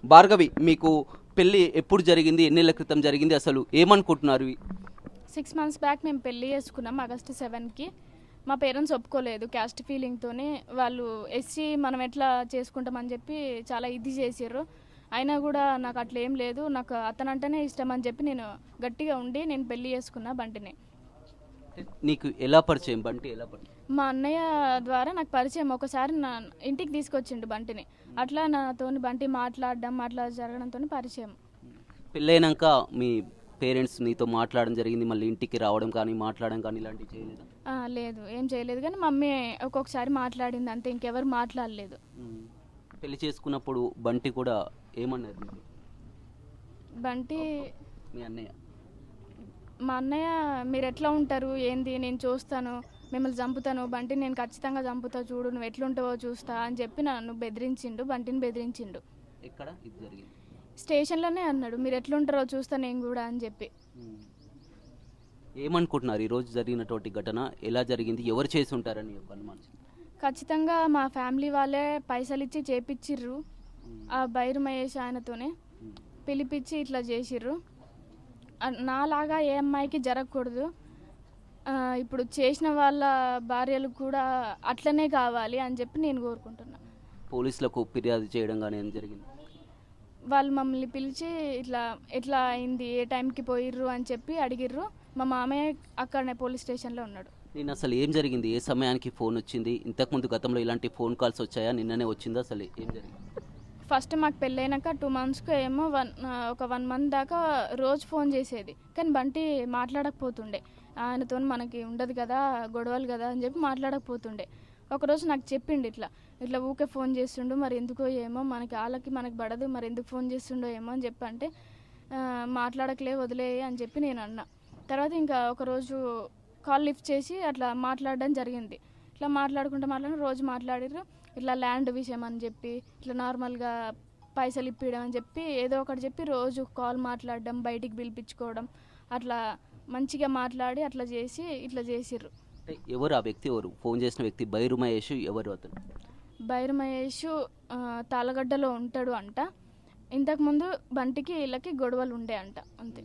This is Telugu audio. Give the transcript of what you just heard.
భార్గవి, మీకు పెళ్ళి ఎప్పుడు జరిగింది, ఎన్నేళ్ల క్రితం జరిగింది, అసలు ఏమనుకుంటున్నారు? 6 months బ్యాక్ మేము పెళ్ళి చేసుకున్నాం ఆగస్ట్ 7కి. మా పేరెంట్స్ ఒప్పుకోలేదు, క్యాస్ట్ ఫీలింగ్తోనే. వాళ్ళు ఎస్సీ మనం ఎట్లా చేసుకుంటామని చెప్పి చాలా ఇది చేసారు. అయినా కూడా నాకు అట్లా ఏం లేదు, నాకు అతనంటేనే ఇష్టం అని చెప్పి నేను గట్టిగా ఉండి నేను పెళ్ళి చేసుకున్నా బంటిని. నీకు ఎలా పరిచయం బంటి, ఎలా పరిచయం? మా అన్నయ్య ద్వారా నాకు పరిచయం. ఒకసారి నా ఇంటికి తీసుకొచ్చిండు బంటిని. అట్లా నాతోని బంటి మాట్లాడడం అట్లా జరగడంతో పరిచయం. పెళ్ళైనాక మీ పేరెంట్స్ నీతో మాట్లాడడం జరిగింది, మళ్ళీ ఇంటికి రావడం కానీ మాట్లాడడం కానీ ఇలాంటివి చేయలేదా? లేదు, ఏం చేయలేదు. కానీ మమ్మీ ఒక్కొక్కసారి మాట్లాడింది అంతే, ఇంకెవరు మాట్లాడలేదు. పెళ్లి చేసుకున్నప్పుడు బంటి కూడా ఏమన్నారు మీకు? బంటి మీ అన్నయ్య మా అన్నయ్య మీరు ఎట్లా ఉంటారు ఏంది, నేను చూస్తాను, మిమ్మల్ని చంపుతాను బంటి, నేను ఖచ్చితంగా చంపుతా, చూడు నువ్వు ఎట్లుంటావో చూస్తా అని చెప్పి నన్ను బెదిరించిండు, బంటిని బెదిరించిండు. ఎక్కడ ఇది జరిగింది? స్టేషన్లోనే అన్నాడు, మీరు ఎట్లుంటారో చూస్తా నేను కూడా అని చెప్పి. ఏమనుకుంటున్నారు ఈరోజు జరిగినటువంటి ఘటన ఎలా జరిగింది, ఎవరు చేసి ఉంటారని ఒక అనుమానం? ఖచ్చితంగా మా ఫ్యామిలీ వాళ్ళే పైసలు ఇచ్చి చేపిచ్చిర్రు. ఆ బైరు మహేష్ ఆయనతోనే పిలిపించి ఇట్లా చేసిర్రు. నాలాగా ఏ అమ్మాయికి జరగకూడదు. ఇప్పుడు చేసిన వాళ్ళ భార్యలు కూడా అట్లనే కావాలి అని చెప్పి నేను కోరుకుంటున్నా. పోలీసులకు ఫిర్యాదు చేయడం కానీ ఏం జరిగింది? వాళ్ళు మమ్మల్ని పిలిచి ఇట్లా ఎట్లా అయింది, ఏ టైంకి పోయిర్రు అని చెప్పి అడిగిర్రు. మా మామయ్య అక్కడనే పోలీస్ స్టేషన్లో ఉన్నాడు. నేను అసలు ఏం జరిగింది, ఏ సమయానికి ఫోన్ వచ్చింది, ఇంతకుముందు గతంలో ఇలాంటి ఫోన్ కాల్స్ వచ్చాయా, నిన్ననే వచ్చిందా, అసలు ఏం జరిగింది? ఫస్ట్ మాకు పెళ్ళైనాక 2 monthsకు ఏమో ఒక 1 month దాకా రోజు ఫోన్ చేసేది. కానీ బంటి మాట్లాడకపోతుండే. ఆయనతో మనకి ఉండదు కదా, గొడవలు కదా అని చెప్పి మాట్లాడకపోతుండే. ఒకరోజు నాకు చెప్పిండు ఇట్లా ఇట్లా ఊకే ఫోన్ చేస్తుండు, మరి ఎందుకో ఏమో, మనకి వాళ్ళకి మనకి పడదు, మరి ఎందుకు ఫోన్ చేస్తుండో ఏమో అని చెప్పి అంటే మాట్లాడకలే వదిలే అని చెప్పి నేను అన్నా. తర్వాత ఇంకా ఒకరోజు కాల్ లిఫ్ట్ చేసి అట్లా మాట్లాడడం జరిగింది. ఇట్లా మాట్లాడుకుంటూ రోజు మాట్లాడిర్రు. ఇట్లా ల్యాండ్ విషయం అని చెప్పి, ఇట్లా నార్మల్గా పైసలు ఇప్పించడం అని చెప్పి ఏదో ఒకటి చెప్పి రోజు కాల్ మాట్లాడడం, బయటికి పిలిపించుకోవడం, అట్లా మంచిగా మాట్లాడి అట్లా చేసి ఇట్లా చేసిర్రు. ఎవరు ఆ వ్యక్తి, ఎవరు ఫోన్ చేసిన వ్యక్తి? బైరు మహేష్ ఎవరు అతను? బైరు మహేష్ తాళగడ్డలో ఉంటాడు అంట. ఇంతకుముందు బంటికి వీళ్ళకి గొడవలు ఉండే అంట, అంతే.